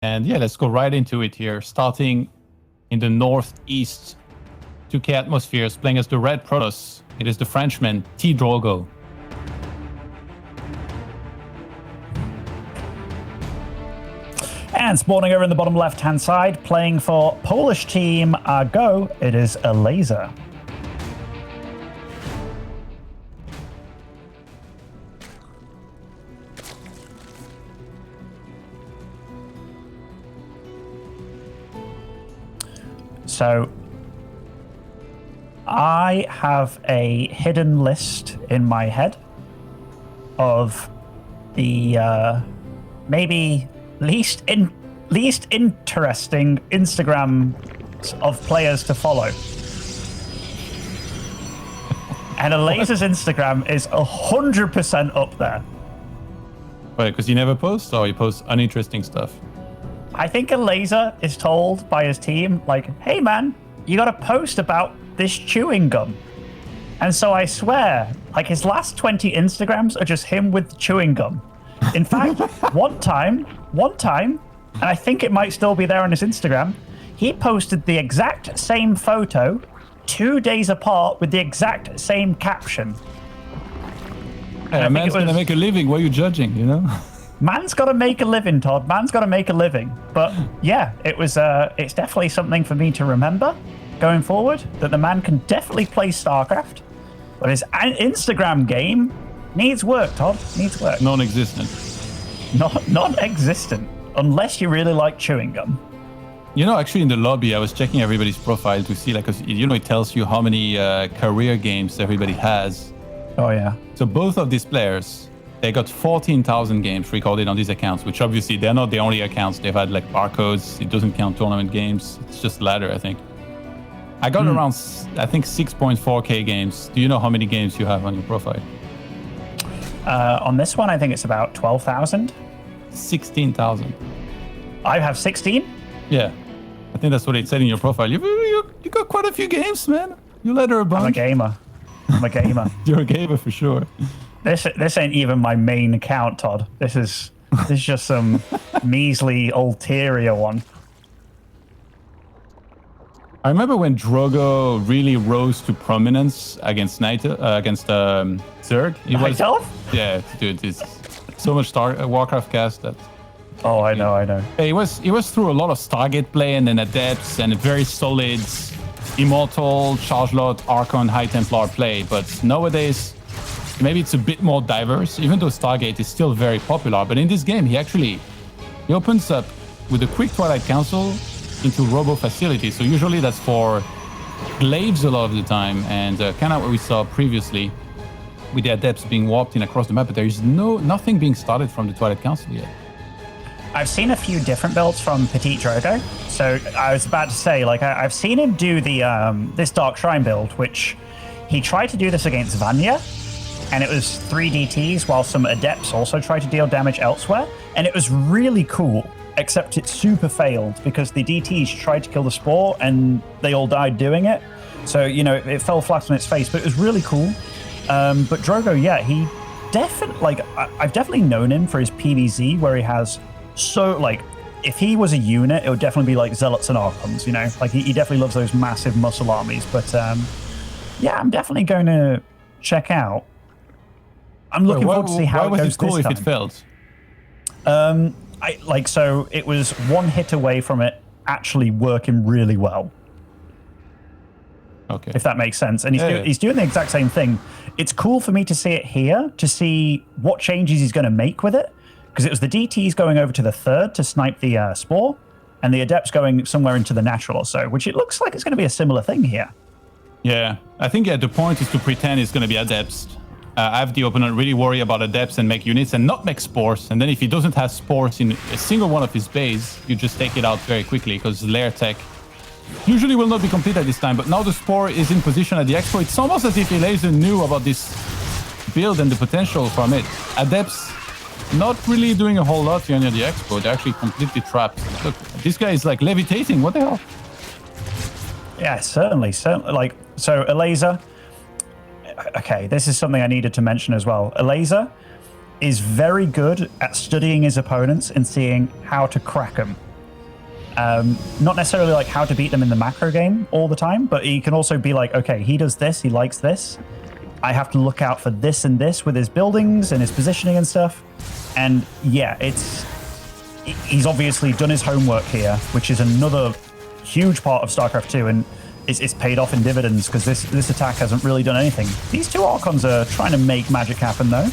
And yeah, let's go right into it here. Starting in the northeast, 2K Atmospheres playing as the Red Protoss. It is the Frenchman, PtitDrogo. And spawning over in the bottom left-hand side, playing for Polish team Go, it is Elazer. So I have a hidden list in my head of the maybe least interesting Instagram of players to follow. And Elazer's Instagram is 100% up there. Wait, because you never post, or you post uninteresting stuff? I think Elazer is told by his team, like, hey man, you gotta post about this chewing gum. And so I swear, like, his last 20 Instagrams are just him with chewing gum. In fact, one time, and I think it might still be there on his Instagram, he posted the exact same photo 2 days apart with the exact same caption. Hey, a man's gonna make a living. What are you judging, you know? Man's got to make a living, Todd. Man's got to make a living. But yeah, it's definitely something for me to remember going forward, that the man can definitely play StarCraft, but his Instagram game needs work, Todd. Needs work. Non-existent. Non-existent, unless you really like chewing gum. You know, actually in the lobby, I was checking everybody's profile to see, like, 'cause, you know, it tells you how many career games everybody has. Oh, yeah. So both of these players, they got 14,000 games recorded on these accounts, which obviously they're not the only accounts. They've had like barcodes. It doesn't count tournament games. It's just ladder, I think. I got around, I think, 6.4K games. Do you know how many games you have on your profile? On this one, I think it's about 12,000. 16,000. I have 16? Yeah. I think that's what it said in your profile. You got quite a few games, man. You let her a bunch. I'm a gamer. You're a gamer for sure. This ain't even my main account, Todd. This is just some measly ulterior one. I remember when Drogo really rose to prominence against Zerg. Myself? Yeah, dude, it's so much Warcraft cast that. Oh, I know. He was through a lot of Stargate play and then Adepts and a very solid Immortal, Charge Lot, Archon, High Templar play. But nowadays, maybe it's a bit more diverse, even though Stargate is still very popular. But in this game, he opens up with a quick Twilight Council into Robo Facility. So usually that's for glaives a lot of the time, and kind of what we saw previously with the Adepts being warped in across the map. But there is nothing being started from the Twilight Council yet. I've seen a few different builds from PtitDrogo. So I was about to say, like, I've seen him do the this Dark Shrine build, which he tried to do this against Vanya, and it was 3 DTs while some Adepts also tried to deal damage elsewhere. And it was really cool, except it super failed because the DTs tried to kill the Spore and they all died doing it. So, you know, it fell flat on its face, but it was really cool. But Drogo, yeah, he definitely, like, I've definitely known him for his PvZ where he has so, like, if he was a unit, it would definitely be like Zealots and Archons, you know? Like, he definitely loves those massive muscle armies. But, yeah, I'm definitely going to check out. I'm looking forward to see how it goes this time. Why was it cool if it failed? So it was one hit away from it actually working really well. Okay. If that makes sense. And he's doing the exact same thing. It's cool for me to see it here, to see what changes he's going to make with it. Because it was the DTs going over to the 3rd to snipe the Spore, and the Adepts going somewhere into the Natural or so, which it looks like it's going to be a similar thing here. Yeah, I think the point is to pretend it's going to be Adepts. Have the opponent really worry about Adepts and make units and not make Spores. And then if he doesn't have Spores in a single one of his base, you just take it out very quickly because Lair Tech usually will not be complete at this time. But now the Spore is in position at the Expo. It's almost as if Elazer knew about this build and the potential from it. Adepts not really doing a whole lot here near the Expo. They're actually completely trapped. Look, this guy is like levitating. What the hell? Yeah, certainly. Like, so Elazer. Okay, this is something I needed to mention as well. Elazer is very good at studying his opponents and seeing how to crack them. Not necessarily like how to beat them in the macro game all the time, but he can also be like, okay, he does this, he likes this. I have to look out for this and this with his buildings and his positioning and stuff. And yeah, he's obviously done his homework here, which is another huge part of StarCraft 2, and it's paid off in dividends because this attack hasn't really done anything. These two Archons are trying to make magic happen, though.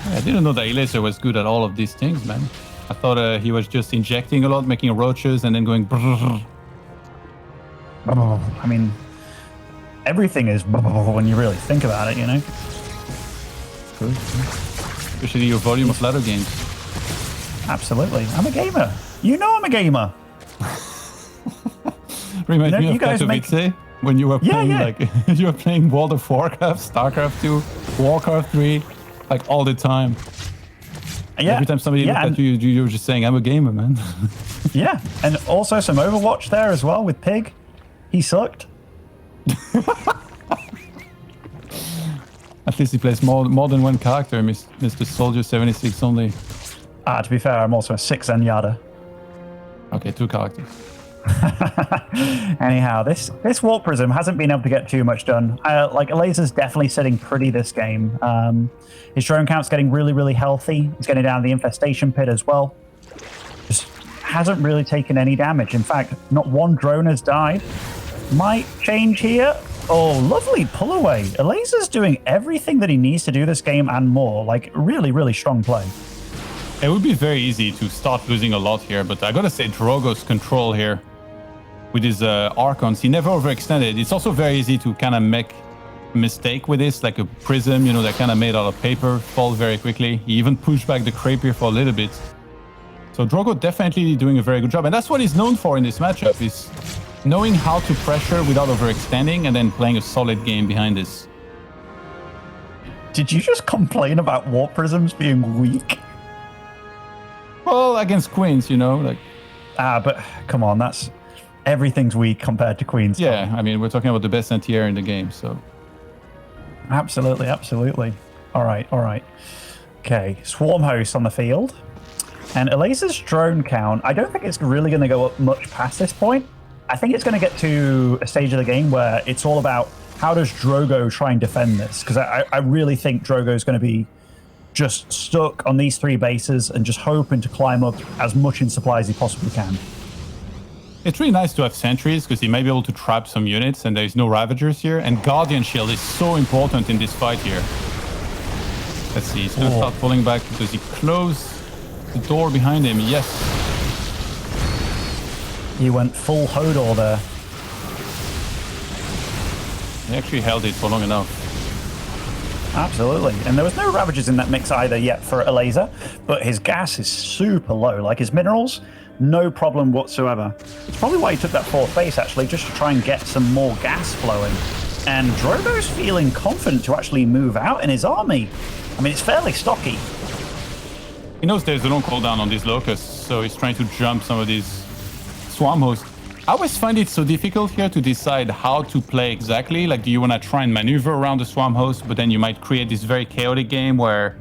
I didn't know that Elazer was good at all of these things, man. I thought he was just injecting a lot, making roaches, and then going brrr. I mean, everything is when you really think about it, you know? Good. Especially your volume of ladder games. Absolutely. I'm a gamer. You know I'm a gamer. Reminds me of Katowice when you were playing like you were playing World of Warcraft, StarCraft 2, Warcraft 3, like all the time. Yeah. Every time somebody looked at you, you were just saying, "I'm a gamer, man." Yeah, and also some Overwatch there as well with Pig. He sucked. At least he plays more than one character, Mr. Soldier 76 only. To be fair, I'm also a 6 Zenyatta. Okay, 2 characters. Anyhow, this Warp Prism hasn't been able to get too much done. Like, Elazer's definitely sitting pretty this game. His drone count's getting really, really healthy. He's getting down to the infestation pit as well. Just hasn't really taken any damage. In fact, not one drone has died. Might change here. Oh, lovely pull away. Elazer's doing everything that he needs to do this game and more. Like, really, really strong play. It would be very easy to start losing a lot here, but I gotta say Drogo's control here with his Archons, he never overextended. It's also very easy to kind of make a mistake with this, like a prism, you know, that kind of made out of paper, fall very quickly. He even pushed back the Crapier for a little bit. So Drogo definitely doing a very good job, and that's what he's known for in this matchup, is knowing how to pressure without overextending and then playing a solid game behind this. Did you just complain about Warp Prisms being weak? Well, against Queens, you know, like... but come on, everything's weak compared to Queens. Yeah, I mean, we're talking about the best anti-air in the game, so... Absolutely, absolutely. All right. Okay, Swarm Host on the field. And Elazer's drone count, I don't think it's really going to go up much past this point. I think it's going to get to a stage of the game where it's all about how does Drogo try and defend this? Because I really think Drogo is going to be just stuck on these 3 bases and just hoping to climb up as much in supply as he possibly can. It's really nice to have sentries because he may be able to trap some units and there's no Ravagers here. And Guardian Shield is so important in this fight here. Let's see, he's going to start pulling back because he closed the door behind him. Yes. He went full Hodor there. He actually held it for long enough. Absolutely. And there was no Ravagers in that mix either yet for Elazer, but his gas is super low. Like his minerals, no problem whatsoever. It's probably why he took that 4th base, actually, just to try and get some more gas flowing. And Drogo's feeling confident to actually move out in his army. I mean, it's fairly stocky. He knows there's a long cooldown on these locusts, so he's trying to jump some of these swarm hosts. I always find it so difficult here to decide how to play exactly. Like, do you want to try and maneuver around the swarm host, but then you might create this very chaotic game where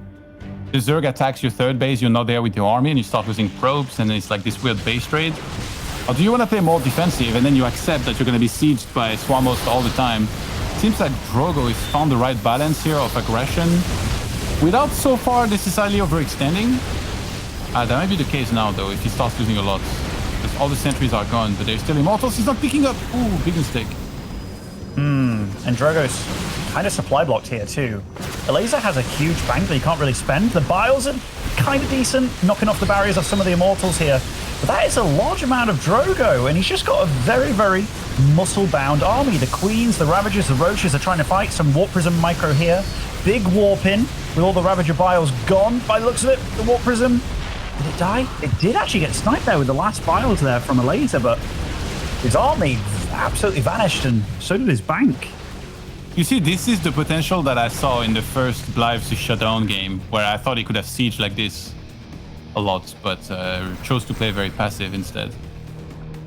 the Zerg attacks your 3rd base, you're not there with your army, and you start losing probes, and it's like this weird base trade? Or do you want to play more defensive, and then you accept that you're going to be sieged by swarm host all the time? It seems like Drogo has found the right balance here of aggression, without so far necessarily overextending. That might be the case now, though, if he starts losing a lot. Because all the sentries are gone, but they're still immortals. He's not picking up. Ooh, big mistake. And Drogo's kind of supply blocked here too. Elazer has a huge bank that he can't really spend. The Biles are kind of decent, knocking off the barriers of some of the immortals here. But that is a large amount of Drogo, and he's just got a very, very muscle-bound army. The Queens, the Ravagers, the Roaches are trying to fight. Some Warp Prism micro here. Big Warp in with all the Ravager Biles gone by the looks of it. The Warp Prism. Did it die? It did actually get sniped there with the last Biles there from Elazer, but his army absolutely vanished, and so did his bank. You see, this is the potential that I saw in the first Lives to Shutdown game, where I thought he could have sieged like this a lot, but chose to play very passive instead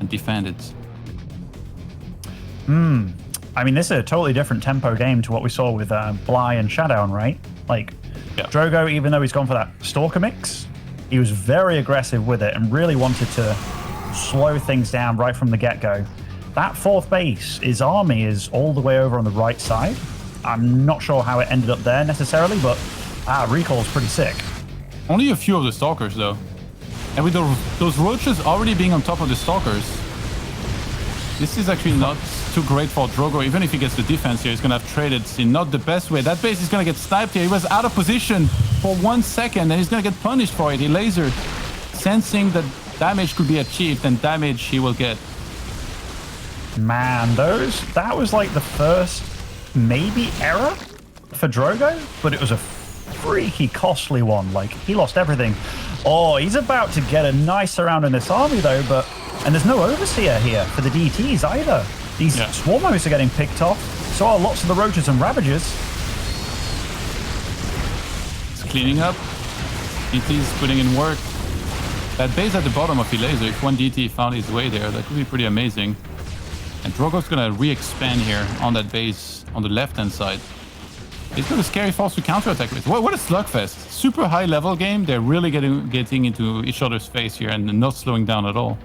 and defend it. I mean, this is a totally different tempo game to what we saw with Bly and Shutdown, right? Like, Drogo, even though he's gone for that Stalker mix, he was very aggressive with it and really wanted to slow things down right from the get-go. That fourth base, his army is all the way over on the right side. I'm not sure how it ended up there necessarily, but recall's pretty sick. Only a few of the Stalkers, though. And with those roaches already being on top of the Stalkers, this is actually not too great for Drogo. Even if he gets the defense here, he's going to have traded in not the best way. That base is going to get sniped here. He was out of position for 1 second, and he's going to get punished for it. Elazer, sensing that damage could be achieved, and damage he will get. Man, that was like the first maybe error for Drogo, but it was a freaky costly one. Like, he lost everything. Oh, he's about to get a nice round in this army though, and there's no overseer here for the DTs either. These swarm hosts are getting picked off, so are lots of the roaches and ravagers. It's cleaning up. DT's putting in work. That base at the bottom of Elazer, if one DT found his way there, that would be pretty amazing. And Drogo's gonna re-expand here on that base on the left-hand side. He's got a scary force to counterattack with. What a slugfest. Super high level game. They're really getting into each other's face here and not slowing down at all.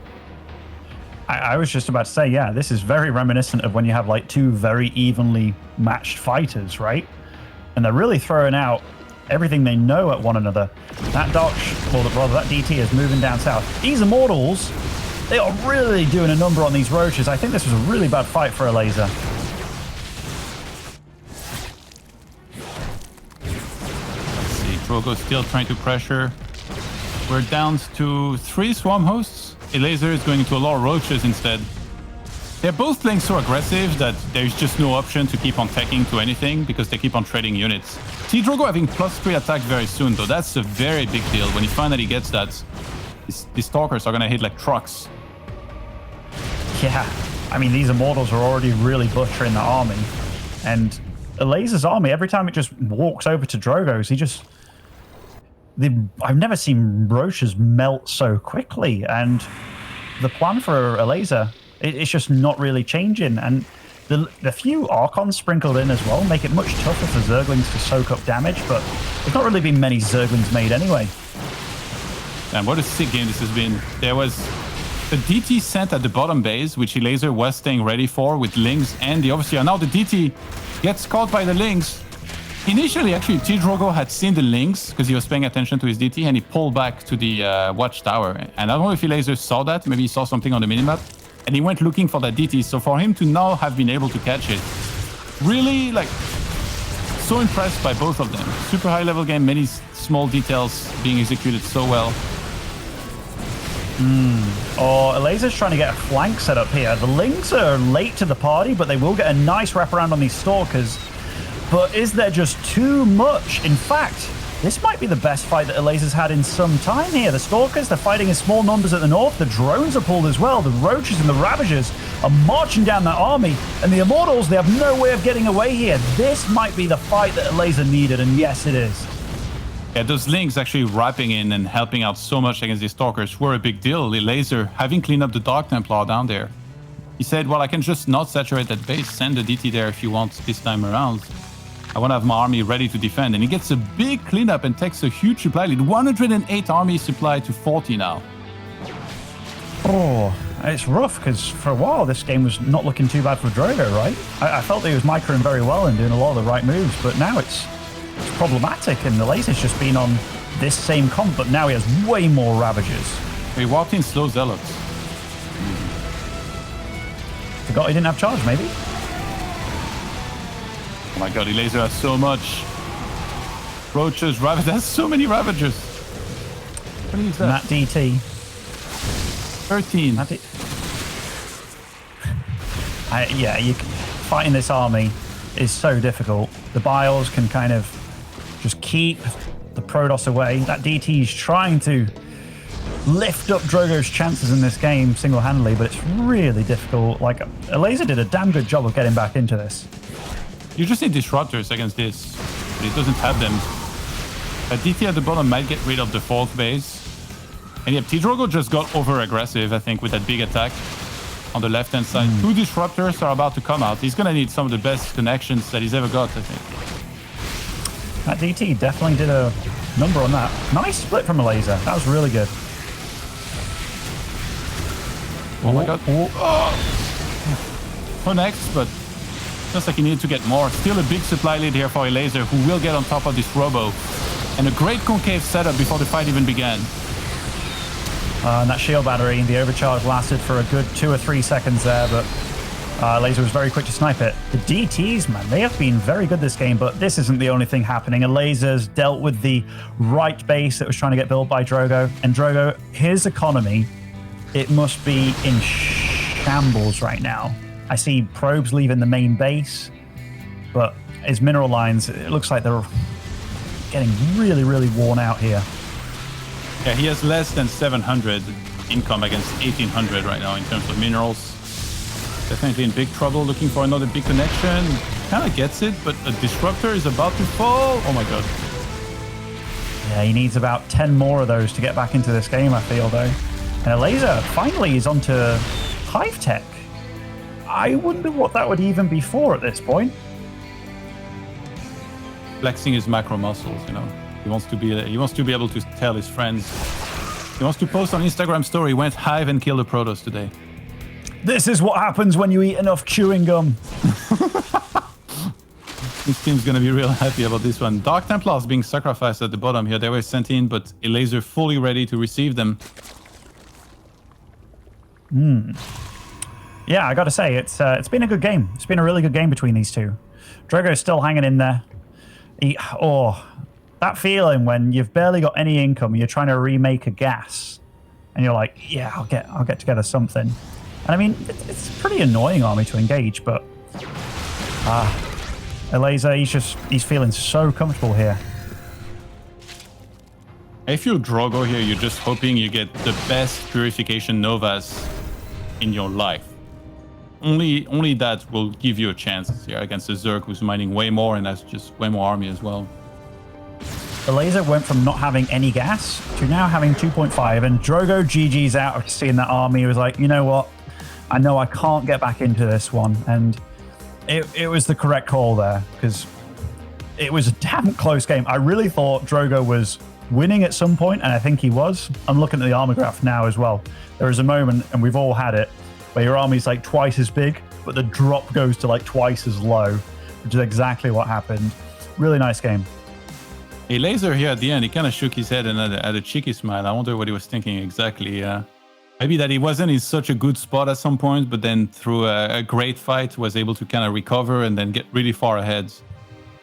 I was just about to say, yeah, this is very reminiscent of when you have like two very evenly matched fighters, right? And they're really throwing out everything they know at one another. That that DT is moving down south. These Immortals, they are really doing a number on these roaches. I think this was a really bad fight for Elazer. Let's see, Drogo still trying to pressure. We're down to 3 swarm hosts. Elazer is going into a lot of roaches instead. They're both playing so aggressive that there's just no option to keep on teching to anything because they keep on trading units. PtitDrogo having +3 attack very soon, though. That's a very big deal. When he finally gets that, these Stalkers are going to hit like trucks. Yeah, I mean, these Immortals are already really butchering the army. And Elazer's army, every time it just walks over to Drogo's, I've never seen roaches melt so quickly. And the plan for Elazer, it's just not really changing. And the few Archons sprinkled in as well make it much tougher for Zerglings to soak up damage, but there's not really been many Zerglings made anyway. And what a sick game this has been. There was a DT sent at the bottom base, which Elazer was staying ready for with Lynx and the Overseer. Now the DT gets caught by the Lynx. Initially, actually, PtitDrogo had seen the Lynx because he was paying attention to his DT, and he pulled back to the watchtower. And I don't know if Elazer saw that. Maybe he saw something on the minimap. And he went looking for that DT. So for him to now have been able to catch it, really, like, so impressed by both of them. Super high level game, many small details being executed so well. Oh, Elazer's trying to get a flank set up here. The Lynx are late to the party, but they will get a nice wraparound on these Stalkers. But is there just too much? In fact, this might be the best fight that Elazer's had in some time here. The Stalkers, they're fighting in small numbers at the north. The drones are pulled as well. The Roaches and the Ravagers are marching down that army. And the Immortals, they have no way of getting away here. This might be the fight that Elazer needed, and yes, it is. Yeah, those Lynx actually wrapping in and helping out so much against these Stalkers were a big deal. Elazer having cleaned up the Dark Templar down there. He said, well, I can just not saturate that base, send the DT there if you want this time around. I want to have my army ready to defend. And he gets a big cleanup and takes a huge supply lead. 108 army supply to 40 now. Oh, it's rough because for a while this game was not looking too bad for Drogo, right? I felt that he was microing very well and doing a lot of the right moves, but now it's problematic, and the Elazer's just been on this same comp, but now he has way more Ravagers. He walked in slow Zealots. Forgot he didn't have charge, maybe? Oh my god, Elazer has so much. Roaches, Ravagers, there's so many Ravagers. What is that? That DT. 13. Yeah, fighting this army is so difficult. The Biles can kind of just keep the Protoss away. That DT is trying to lift up Drogo's chances in this game single-handedly, but it's really difficult. Like, Elazer did a damn good job of getting back into this. You just need disruptors against this, but it doesn't have them. A DT at the bottom might get rid of the fourth base. And yeah, PtitDrogo just got over-aggressive, I think, with that big attack on the left-hand side. 2 disruptors are about to come out. He's going to need some of the best connections that he's ever got, I think. That DT definitely did a number on that. Nice split from Elazer. That was really good. Oh my god. Connects, but just like he needed to get more. Still a big supply lead here for Elazer, who will get on top of this Robo. And a great concave setup before the fight even began. And that shield battery, the overcharge lasted for a good 2 or 3 seconds there, but Elazer was very quick to snipe it. The DTs, man, they have been very good this game, but this isn't the only thing happening. Elazer's dealt with the right base that was trying to get built by Drogo. And Drogo, his economy, it must be in shambles right now. I see probes leaving the main base, but his mineral lines, it looks like they're getting really, really worn out here. Yeah, he has less than 700 income against 1800 right now in terms of minerals. Definitely in big trouble, looking for another big connection. Kind of gets it, but a disruptor is about to fall. Oh my god. Yeah, he needs about 10 more of those to get back into this game, I feel, though. And Elazer finally is onto Hive Tech. I wonder what that would even be for at this point. Flexing his macro muscles, you know. He wants to be able to tell his friends. He wants to post on Instagram story, went Hive and killed the Protoss today. This is what happens when you eat enough chewing gum. This team's gonna be real happy about this one. Dark Templars being sacrificed at the bottom here. They were sent in, but Elazer fully ready to receive them. Yeah, I gotta say, it's been a good game. It's been a really good game between these two. Drogo's still hanging in there. That feeling when you've barely got any income, you're trying to remake a gas, and you're like, yeah, I'll get together something. And I mean, it's a pretty annoying army to engage, but Elazer, he's feeling so comfortable here. If you're Drogo here, you're just hoping you get the best Purification Novas in your life. Only that will give you a chance here against the Zerg, who's mining way more, and that's just way more army as well. Elazer went from not having any gas to now having 2.5, and Drogo GG's out of seeing that army. He was like, you know what? I know I can't get back into this one, and it was the correct call there, because it was a damn close game. I really thought Drogo was winning at some point, and I think he was. I'm looking at the armor graph now as well. There is a moment, and we've all had it, where your army's like twice as big, but the drop goes to like twice as low, which is exactly what happened. Really nice game. Elazer here at the end, he kind of shook his head and had a cheeky smile. I wonder what he was thinking exactly. Maybe that he wasn't in such a good spot at some point, but then through a great fight was able to kind of recover and then get really far ahead.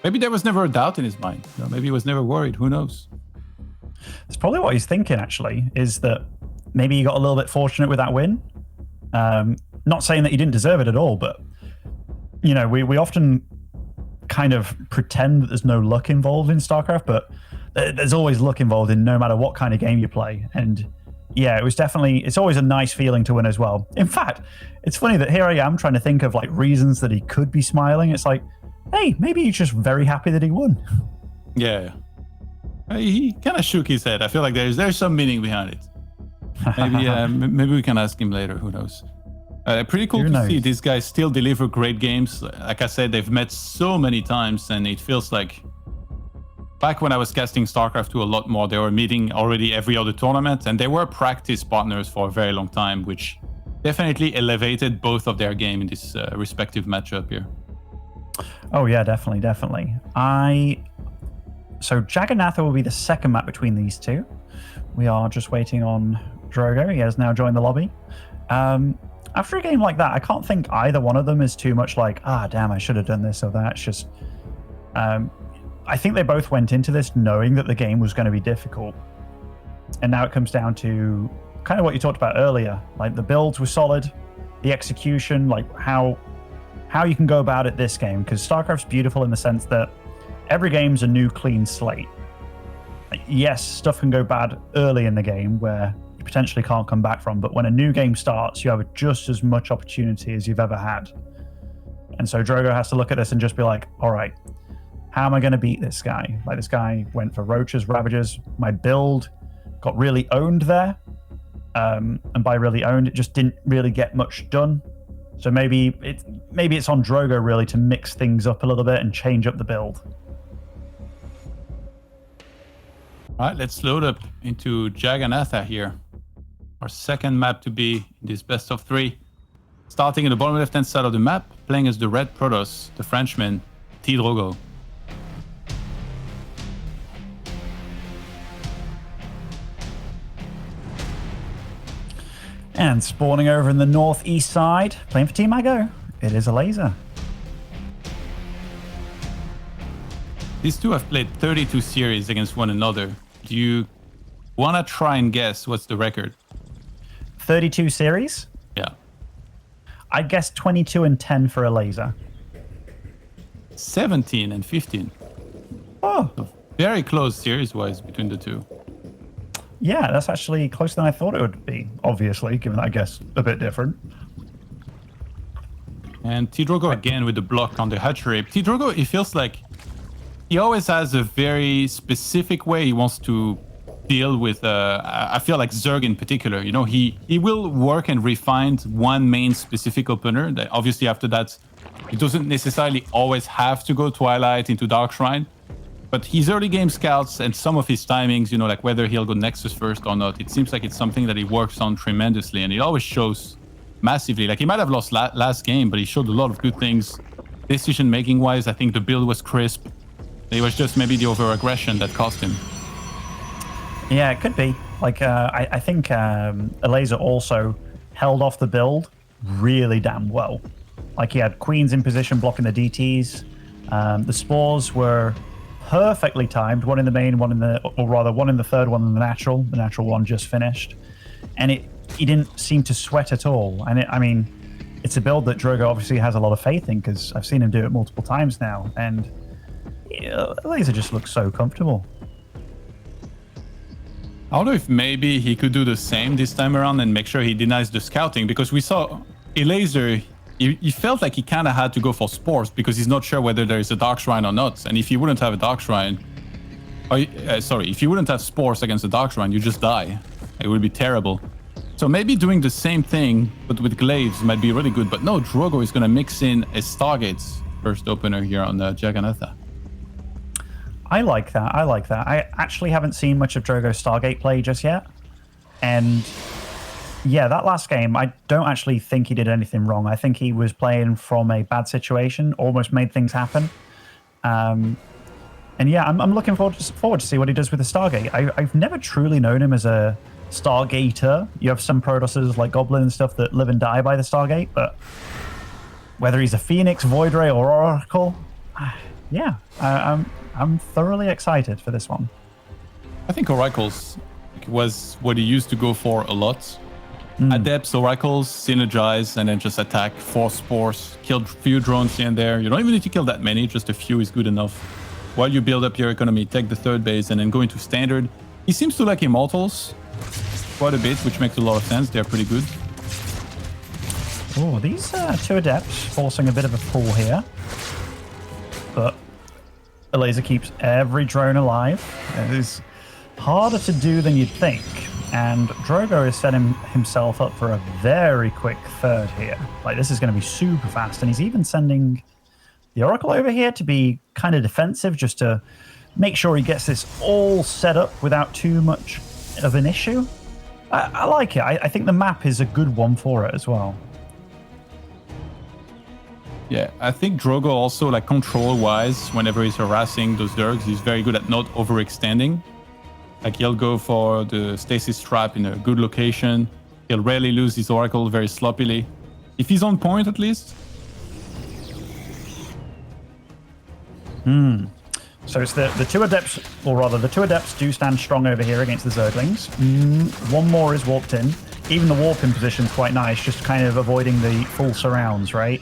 Maybe there was never a doubt in his mind. You know, maybe he was never worried. Who knows? It's probably what he's thinking, actually, is that maybe he got a little bit fortunate with that win. Not saying that he didn't deserve it at all, but, you know, we often kind of pretend that there's no luck involved in StarCraft, but there's always luck involved in no matter what kind of game you play. And yeah, it's always a nice feeling to win as well. In fact, it's funny that here I am trying to think of like reasons that he could be smiling. It's like, hey, maybe he's just very happy that he won. Yeah. He kind of shook his head. I feel like there's some meaning behind it. Maybe we can ask him later. Who knows? Pretty cool to see these guys still deliver great games. Like I said, they've met so many times, and it feels like back when I was casting StarCraft 2 a lot more, they were meeting already every other tournament, and they were practice partners for a very long time, which definitely elevated both of their game in this respective matchup here. Oh yeah, definitely. So Jagannatha will be the second map between these two. We are just waiting on Drogo. He has now joined the lobby. After a game like that, I can't think either one of them is too much like, damn, I should have done this or that. It's just, I think they both went into this knowing that the game was going to be difficult. And now it comes down to kind of what you talked about earlier. Like the builds were solid, the execution, like how you can go about it this game. Because StarCraft's beautiful in the sense that every game's a new clean slate. Like, yes, stuff can go bad early in the game where you potentially can't come back from, but when a new game starts, you have just as much opportunity as you've ever had. And so Drogo has to look at this and just be like, all right, how am I going to beat this guy? Like, this guy went for Roaches, Ravagers. My build got really owned there. And by really owned, it just didn't really get much done. So maybe it's on Drogo really to mix things up a little bit and change up the build. All right, let's load up into Jagannatha here. Our second map to be in this best of 3. Starting in the bottom left-hand side of the map, playing as the red Protoss, the Frenchman, PtitDrogo. And spawning over in the northeast side, playing for Team Mago, it is Elazer. These two have played 32 series against one another. Do you want to try and guess what's the record? 32 series? Yeah. I guess 22 and 10 for Elazer. 17 and 15. Oh. So very close series-wise between the two. Yeah, that's actually closer than I thought it would be, obviously, given that I guess a bit different. And PtitDrogo again with the block on the hatchery. PtitDrogo, it feels like he always has a very specific way he wants to deal with, I feel like Zerg in particular. You know, he will work and refine one main specific opener. That obviously after that, it doesn't necessarily always have to go Twilight into Dark Shrine. But his early game scouts and some of his timings, you know, like whether he'll go Nexus first or not, it seems like it's something that he works on tremendously, and it always shows massively. Like he might have lost last game, but he showed a lot of good things. Decision-making wise, I think the build was crisp. It was just maybe the over-aggression that cost him. Yeah, it could be. Like, I think Elazer also held off the build really damn well. Like, he had Queens in position blocking the DTs. The spores were perfectly timed, one in the main, one in the, or rather one in the third, one in the natural. The natural one just finished, and he didn't seem to sweat at all. And I mean, it's a build that Drogo obviously has a lot of faith in because I've seen him do it multiple times now, and Elazer just looks so comfortable. I wonder if maybe he could do the same this time around and make sure he denies the scouting, because we saw Elazer. He felt like he kind of had to go for spores because he's not sure whether there is a Dark Shrine or not. And if he wouldn't have a Dark Shrine, if you wouldn't have spores against the Dark Shrine, you just die. It would be terrible. So maybe doing the same thing, but with glaives might be really good. But no, Drogo is going to mix in a Stargate's first opener here on Jagannatha. I like that. I like that. I actually haven't seen much of Drogo's Stargate play just yet. And yeah, that last game, I don't actually think he did anything wrong. I think he was playing from a bad situation, almost made things happen. And yeah, I'm looking forward to see what he does with the Stargate. I've never truly known him as a Stargater. You have some Protosses like Goblin and stuff that live and die by the Stargate, but whether he's a Phoenix, Void Ray, or Oracle, yeah, I'm thoroughly excited for this one. I think Oracles was what he used to go for a lot. Adepts, Oracles, synergize, and then just attack, force spores, kill a few drones here and there. You don't even need to kill that many, just a few is good enough. While you build up your economy, take the third base, and then go into standard. He seems to like Immortals quite a bit, which makes a lot of sense. They're pretty good. Oh, these two Adepts forcing a bit of a pull here. But Elazer keeps every drone alive. It is harder to do than you'd think. And Drogo is setting himself up for a very quick third here. Like, this is going to be super fast. And he's even sending the Oracle over here to be kind of defensive, just to make sure he gets this all set up without too much of an issue. I like it. I think the map is a good one for it as well. Yeah, I think Drogo also, like, control-wise, whenever he's harassing those Zergs, he's very good at not overextending. Like, he'll go for the stasis trap in a good location. He'll rarely lose his Oracle very sloppily. If he's on point, at least. So it's the two Adepts, or rather, the two Adepts do stand strong over here against the Zerglings. One more is warped in. Even the warp in position is quite nice, just kind of avoiding the full surrounds, right?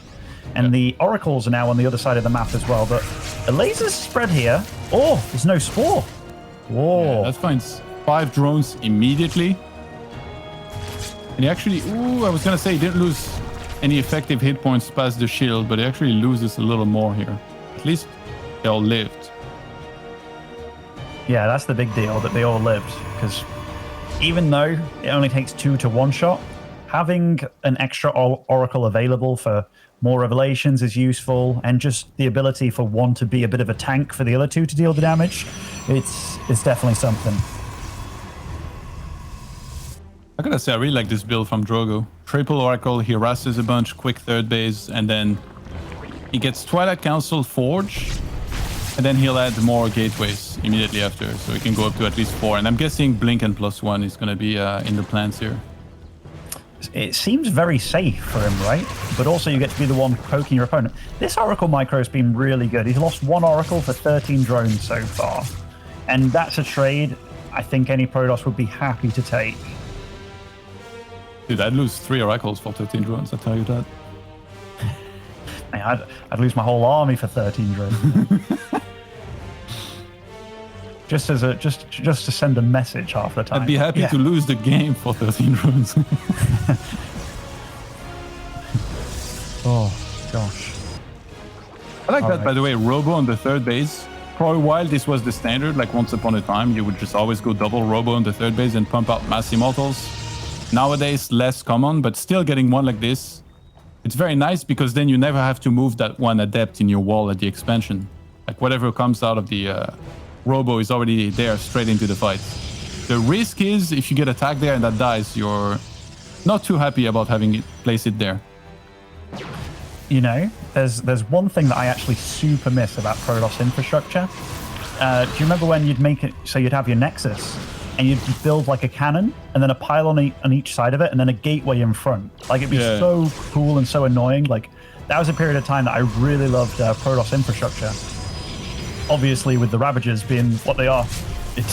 And the Oracles are now on the other side of the map as well. But Elazer's spread here. Oh, there's no spore. Whoa. Yeah, that finds 5 drones immediately. And he actually, I was going to say he didn't lose any effective hit points past the shield, but he actually loses a little more here. At least they all lived. Yeah, that's the big deal, that they all lived. Because even though it only takes 2 to 1 shot, having an extra Oracle available for more revelations is useful, and just the ability for one to be a bit of a tank for the other two to deal the damage, it's definitely something. I gotta say, I really like this build from Drogo. Triple Oracle, he harasses a bunch, quick third base, and then he gets Twilight Council Forge, and then he'll add more gateways immediately after, so he can go up to at least 4. And I'm guessing Blink and +1 is gonna be in the plans here. It seems very safe for him, right? But also you get to be the one poking your opponent. This Oracle micro has been really good. He's lost 1 Oracle for 13 drones so far. And that's a trade I think any Protoss would be happy to take. Dude, I'd lose 3 Oracles for 13 drones, I'll tell you that. Man, I'd lose my whole army for 13 drones. just to send a message half the time. I'd be happy to lose the game for 13 drones. Oh, gosh. I like that, by the way, Robo on the third base. For a while, this was the standard. Like once upon a time, you would just always go double Robo on the third base and pump out mass Immortals. Nowadays, less common, but still getting one like this. It's very nice because then you never have to move that one Adept in your wall at the expansion. Like whatever comes out of the Robo is already there straight into the fight. The risk is if you get attacked there and that dies, you're not too happy about having it place it there. You know, there's one thing that I actually super miss about Protoss infrastructure. Do you remember when you'd make it so you'd have your Nexus and you'd build like a cannon and then a pylon on each side of it and then a gateway in front? Like it'd be so cool and so annoying. Like that was a period of time that I really loved Protoss infrastructure. Obviously, with the Ravagers being what they are, it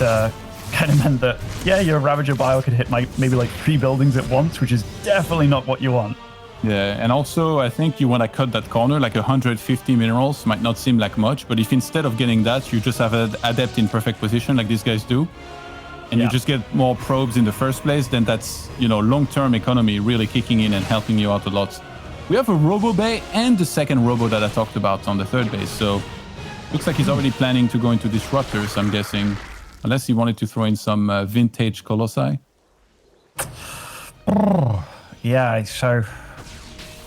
kind of meant that, yeah, your Ravager bio could hit maybe like 3 buildings at once, which is definitely not what you want. Yeah, and also I think you want to cut that corner, like 150 minerals might not seem like much, but if instead of getting that, you just have an Adept in perfect position like these guys do, and you just get more probes in the first place, then that's, you know, long-term economy really kicking in and helping you out a lot. We have a Robo Bay and the second Robo that I talked about on the third base, so looks like he's already planning to go into Disruptors, I'm guessing, unless he wanted to throw in some vintage Colossi. Yeah, so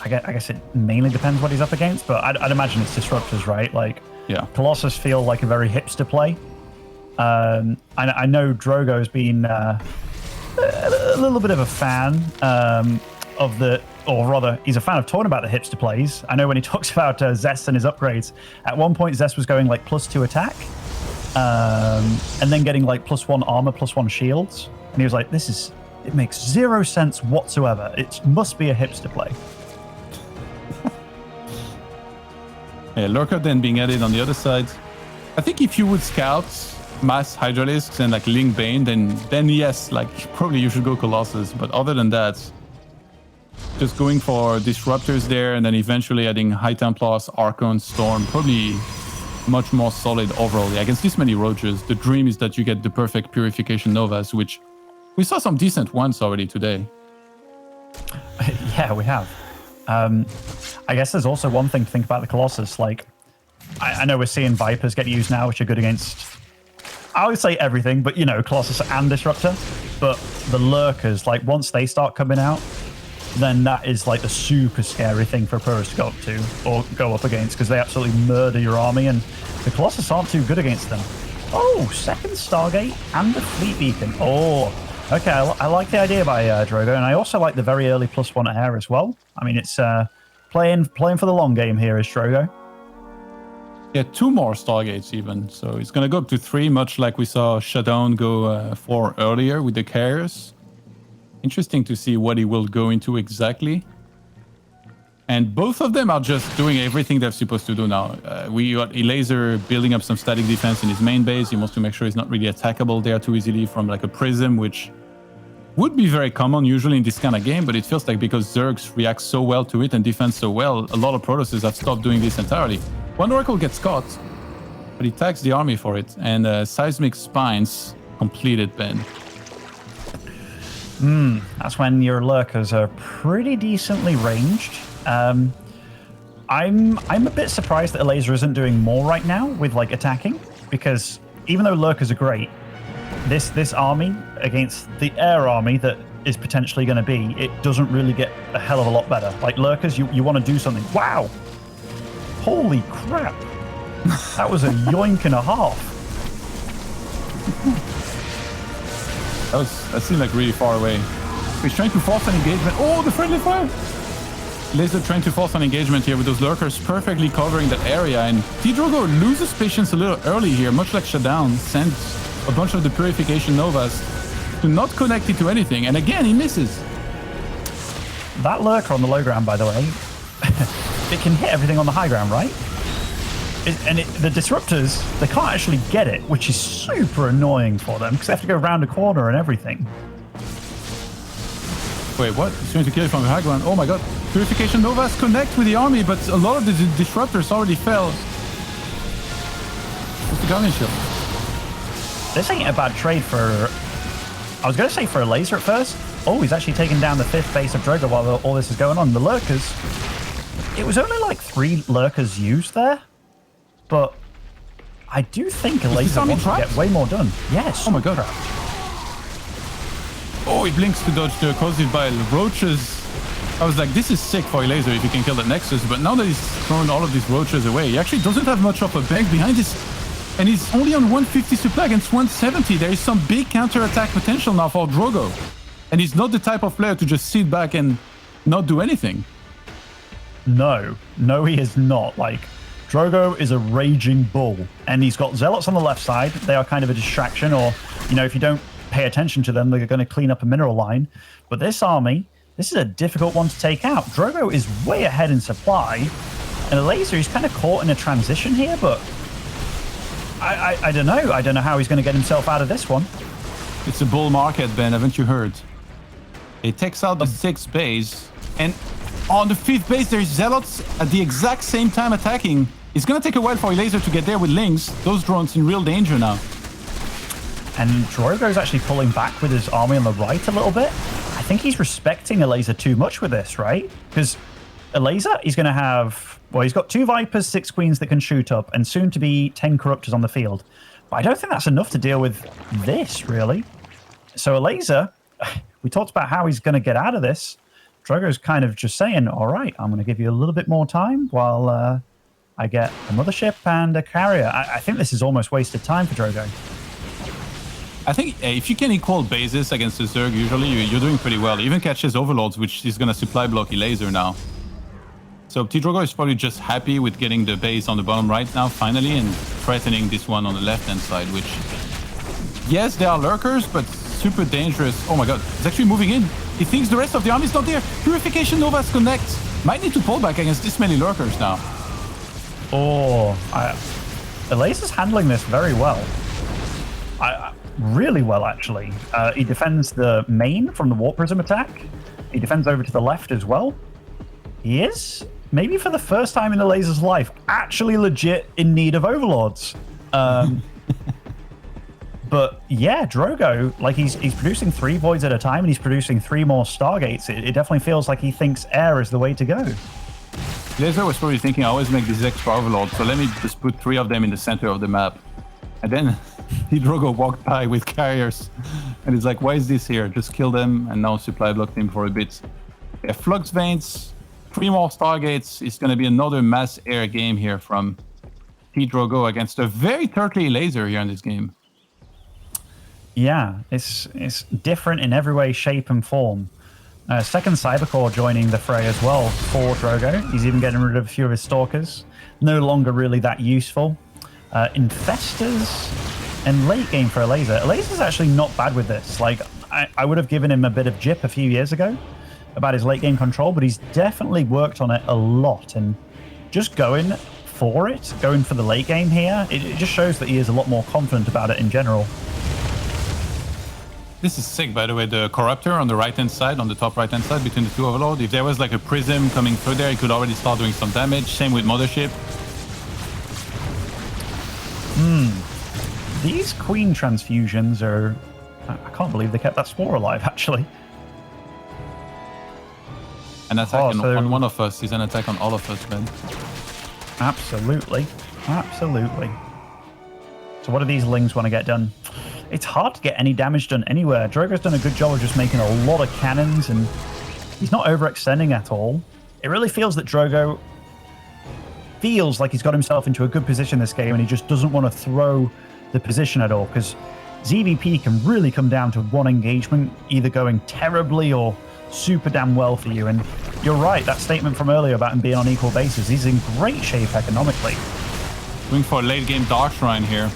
I guess it mainly depends what he's up against, but I'd imagine it's Disruptors, right? Like, Colossus feel like a very hipster play. I know Drogo's been a little bit of a fan of the, or rather, he's a fan of talking about the hipster plays. I know when he talks about Zest and his upgrades, at one point Zest was going like +2 attack, and then getting like +1 armor, +1 shields. And he was like, it makes 0 sense whatsoever. It must be a hipster play. Yeah, Lurker then being added on the other side. I think if you would scout mass Hydralisks and like Link Bane, then yes, like probably you should go Colossus. But other than that, just going for Disruptors there and then eventually adding High Templars, Archon, Storm, probably much more solid overall. Yeah, against this many Roaches, the dream is that you get the perfect Purification Novas, which we saw some decent ones already today. Yeah, we have. I guess there's also one thing to think about the Colossus. Like, I know we're seeing Vipers get used now, which are good against, I would say everything, but, you know, Colossus and Disruptor. But the Lurkers, like, once they start coming out, then that is, like, the super scary thing for pros to go up to or go up against, because they absolutely murder your army, and the Colossus aren't too good against them. Oh, second Stargate and the Fleet Beacon. Oh, okay, I like the idea by Drogo, and I also like the very early +1 air as well. I mean, it's playing for the long game here is Drogo. Yeah, 2 more Stargates even, so it's going to go up to 3, much like we saw Shutdown go for earlier with the Carriers. Interesting to see what he will go into exactly. And both of them are just doing everything they're supposed to do now. We got Elazer building up some static defense in his main base. He wants to make sure he's not really attackable there too easily from like a Prism, which would be very common usually in this kind of game, but it feels like because Zergs react so well to it and defend so well, a lot of Protosses have stopped doing this entirely. One Oracle gets caught, but he tags the army for it, and Seismic Spines completed Ben. That's when your Lurkers are pretty decently ranged. I'm a bit surprised that Elazer isn't doing more right now with like attacking, because even though Lurkers are great, this army against the air army that is potentially going to be, it doesn't really get a hell of a lot better. Like Lurkers, you want to do something. Wow! Holy crap! That was a yoink and a half. That seemed like really far away. He's trying to force an engagement. Oh, the friendly fire! Elazer trying to force an engagement here with those lurkers perfectly covering that area. And PtitDrogo loses patience a little early here, much like Shutdown. Sends a bunch of the Purification Novas to not connect it to anything. And again, he misses. That lurker on the low ground, by the way, it can hit everything on the high ground, right? The disruptors, they can't actually get it, which is super annoying for them because they have to go around a corner and everything. Wait, what? He's trying to kill it from the high ground. Oh my god. Purification Novas connect with the army, but a lot of the disruptors already fell. What's the Guardian Shield? This ain't a bad trade for... I was going to say for Elazer at first. Oh, he's actually taken down the 5th base of Drogo while all this is going on. The lurkers... It was only like 3 lurkers used there. But I do think Elazer wants to get way more done. Yes. Oh my god. Oh, he blinks to dodge the corrosive bile. Roaches. I was like, this is sick for Elazer if he can kill the Nexus. But now that he's thrown all of these roaches away, he actually doesn't have much of a bank behind this. And he's only on 150 supply against 170. There is some big counter-attack potential now for Drogo. And he's not the type of player to just sit back and not do anything. No, he is not. Like, Drogo is a raging bull. And he's got Zealots on the left side. They are kind of a distraction, or, you know, if you don't pay attention to them, they're going to clean up a mineral line. But this army, this is a difficult one to take out. Drogo is way ahead in supply. And Elazer is kind of caught in a transition here, but I don't know. I don't know how he's going to get himself out of this one. It's a bull market, Ben. Haven't you heard? It takes out the 6th base, and on the 5th base, there's Zealots at the exact same time attacking. It's going to take a while for Elazer to get there with Lynx. Those drones in real danger now. And Drogo's actually pulling back with his army on the right a little bit. I think he's respecting Elazer too much with this, right? Because Elazer, he's going to have... Well, he's got 2 Vipers, 6 Queens that can shoot up, and soon to be 10 Corruptors on the field. But I don't think that's enough to deal with this, really. So Elazer, we talked about how he's going to get out of this. Drogo's kind of just saying, all right, I'm going to give you a little bit more time while I get a mothership and a carrier. I think this is almost wasted time for Drogo. I think if you can equal bases against the Zerg, usually you're doing pretty well. He even catches Overlords, which is going to supply block Elazer now. So PtitDrogo is probably just happy with getting the base on the bottom right now, finally, and threatening this one on the left-hand side, which... Yes, there are lurkers, but super dangerous. Oh my god, he's actually moving in. He thinks the rest of the army's not there. Purification Novas connect. Might need to pull back against this many lurkers now. Oh, Elazer's handling this very well. Really well, actually. He defends the main from the Warp Prism attack. He defends over to the left as well. He is, maybe for the first time in Elazer's life, actually legit in need of Overlords. But yeah, Drogo, like he's producing 3 Voids at a time, and he's producing 3 more Stargates. It definitely feels like he thinks air is the way to go. Elazer was probably thinking, I always make these extra Overlords, so let me just put 3 of them in the center of the map. And then PtitDrogo walked by with carriers, and he's like, why is this here? Just kill them, and now supply blocked him for a bit. Yeah, Flux Veins, 3 more Stargates. It's going to be another mass air game here from PtitDrogo against a very turtly Elazer here in this game. Yeah, it's different in every way, shape, and form. Second Cybercore joining the fray as well for Drogo. He's even getting rid of a few of his Stalkers. No longer really that useful. Infestors and late game for Elazer. Elazer's actually not bad with this. Like, I would have given him a bit of jip a few years ago about his late game control, but he's definitely worked on it a lot. And just going for it, going for the late game here, it just shows that he is a lot more confident about it in general. This is sick, by the way. The Corruptor on the right-hand side, on the top right-hand side between the 2 Overlords. If there was like a Prism coming through there, he could already start doing some damage. Same with Mothership. These Queen transfusions are... I can't believe they kept that Spore alive, actually. An attack on one of us is an attack on all of us, man. Absolutely. Absolutely. So what do these Lings want to get done? It's hard to get any damage done anywhere. Drogo's done a good job of just making a lot of cannons, and he's not overextending at all. It really feels that Drogo feels like he's got himself into a good position this game, and he just doesn't want to throw the position at all, because ZVP can really come down to one engagement, either going terribly or super damn well for you. And you're right, that statement from earlier about him being on equal basis, he's in great shape economically. Going for a late game Dark Shrine here.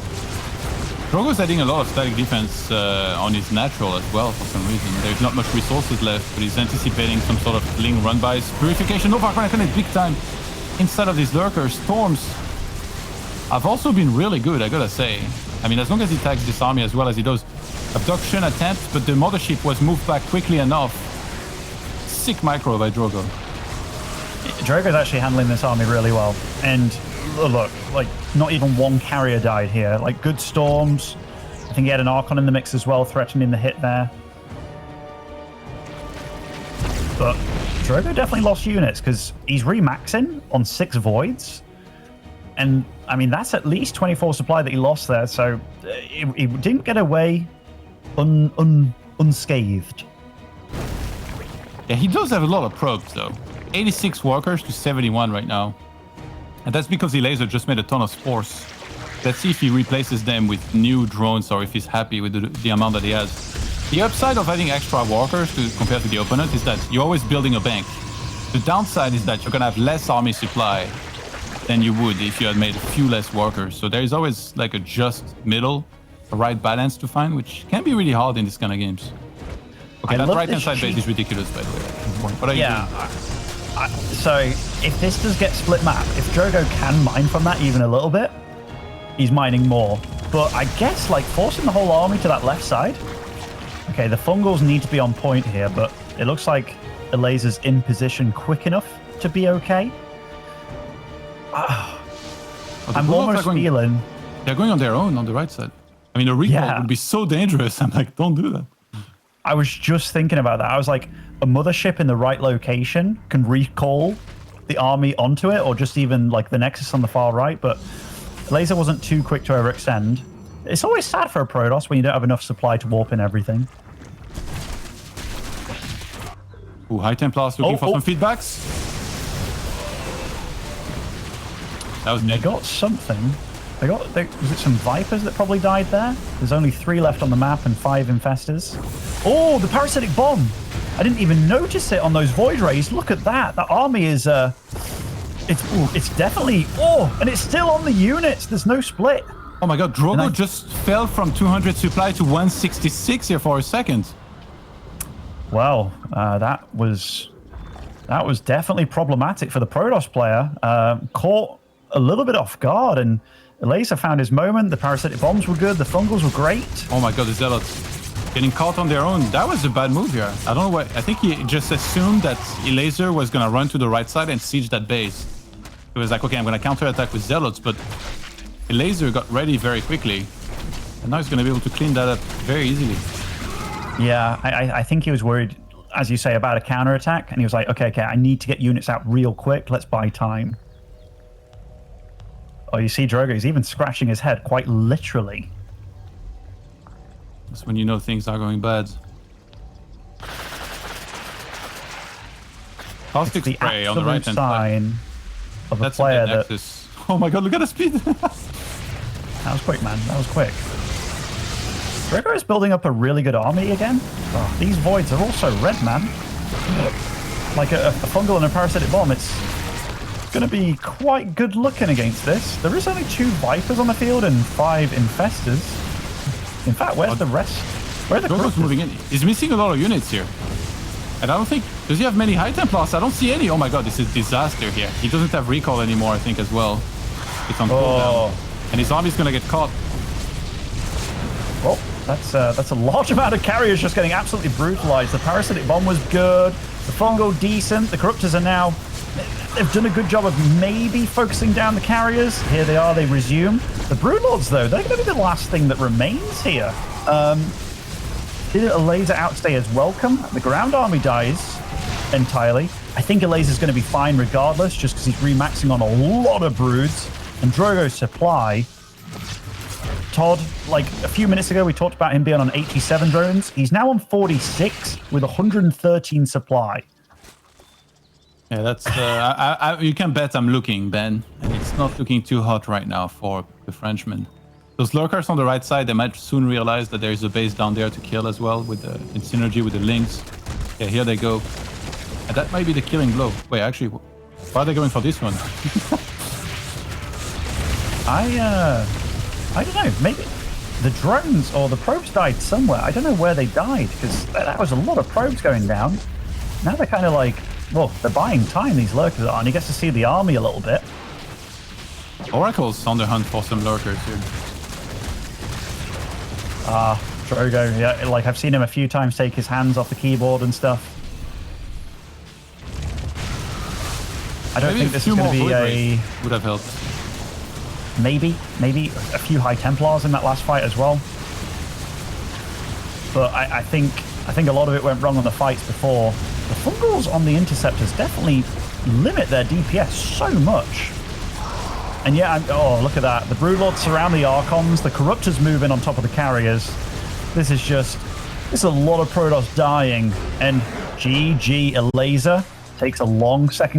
Drogo's adding a lot of static defense on his natural as well for some reason. There's not much resources left, but he's anticipating some sort of Ling run-bys. Purification, no Dark Shrine big time inside of these lurkers. Storms have also been really good, I gotta say. I mean, as long as he tags this army as well as he does. Abduction attempt, but the mothership was moved back quickly enough. Sick micro by Drogo. Drogo's actually handling this army really well. And look, like, not even one carrier died here. Like, good storms. I think he had an Archon in the mix as well, threatening the hit there. But Drogo definitely lost units because he's remaxing on 6 voids. And, I mean, that's at least 24 supply that he lost there. So he didn't get away unscathed. Yeah, he does have a lot of probes, though. 86 workers to 71 right now. And that's because Elazer just made a ton of spores. Let's see if he replaces them with new drones or if he's happy with the amount that he has. The upside of having extra workers compared to the opponent is that you're always building a bank. The downside is that you're going to have less army supply than you would if you had made a few less workers. So there is always like a just middle, a right balance to find, which can be really hard in this kind of games. Okay, that right-hand side base is ridiculous, by the way. What are you doing? So if this does get split map, if Drogo can mine from that even a little bit, he's mining more. But I guess like forcing the whole army to that left side. Okay, the fungals need to be on point here, but it looks like Elazer's in position quick enough to be okay. I'm almost feeling they're going on their own on the right side. I mean, a recall would be so dangerous. I'm like, don't do that. I was just thinking about that. I was like, a mothership in the right location can recall the army onto it, or just even like the Nexus on the far right. But Elazer wasn't too quick to overextend. It's always sad for a Protoss when you don't have enough supply to warp in everything. Ooh, High Templars looking for some feedbacks. That was They got something. Was it some Vipers that probably died there? There's only 3 left on the map and 5 Infestors. Oh, the Parasitic Bomb! I didn't even notice it on those Void Rays. Look at that. That army is, it's definitely, and it's still on the units. There's no split. Oh my god, Drogo just fell from 200 supply to 166 here for a second. Well, that was definitely problematic for the Protoss player. Caught a little bit off guard, and Elazer found his moment. The Parasitic Bombs were good. The Fungals were great. Oh my god, the Zealots getting caught on their own. That was a bad move here. I don't know what. I think he just assumed that Elazer was going to run to the right side and siege that base. It was like, okay, I'm going to counterattack with Zealots, but Elazer got ready very quickly. And now he's going to be able to clean that up very easily. Yeah, I think he was worried, as you say, about a counterattack. And he was like, okay, I need to get units out real quick. Let's buy time. Oh, you see Drogo, he's even scratching his head, quite literally. That's when you know things are going bad. Caustic Spray on the right-hand side. Of a player that... Oh my god, look at the speed! That was quick, man. That was quick. Drogo is building up a really good army again. Oh, these Voids are also red, man. Like a Fungal and a Parasitic Bomb, it's going to be quite good looking against this. There is only 2 Vipers on the field and 5 Infestors. In fact, where's the rest? Where are the Drogo's moving in. He's missing a lot of units here. And I don't think... Does he have many High Templars? I don't see any. Oh my god, this is a disaster here. He doesn't have recall anymore, I think, as well. It's on cooldown. And his army's going to get caught. Well, that's a large amount of carriers just getting absolutely brutalized. The Parasitic Bomb was good. The Fungal, decent. The Corruptors are now... They've done a good job of maybe focusing down the carriers. Here they are, they resume. The Broodlords, though, they're going to be the last thing that remains here. Did Elazer outstay his welcome? The ground army dies entirely. I think Elazer's going to be fine regardless, just because he's remaxing on a lot of Broods. And Drogo's supply... Todd, like a few minutes ago, we talked about him being on 87 drones. He's now on 46 with 113 supply. Yeah, that's... you can bet I'm looking, Ben. And it's not looking too hot right now for the Frenchman. Those lurkers on the right side, they might soon realize that there's a base down there to kill as well with the in synergy with the links. Okay, here they go. And that might be the killing blow. Wait, actually, why are they going for this one? I don't know. Maybe the drones or the probes died somewhere. I don't know where they died because that was a lot of probes going down. Now they're kind of like, well, they're buying time, these lurkers are, and you get to see the army a little bit. Oracle's on the hunt for some lurkers here. Drogo, yeah, like I've seen him a few times take his hands off the keyboard and stuff. I don't think this is going to be a... would have helped. Maybe a few High Templars in that last fight as well. But I think a lot of it went wrong on the fights before. The Fungals on the Interceptors definitely limit their DPS so much. And yeah, oh, look at that. The Broodlords surround the Archons. The Corruptors move in on top of the Carriers. This is a lot of Protoss dying. And GG Elazer takes a long second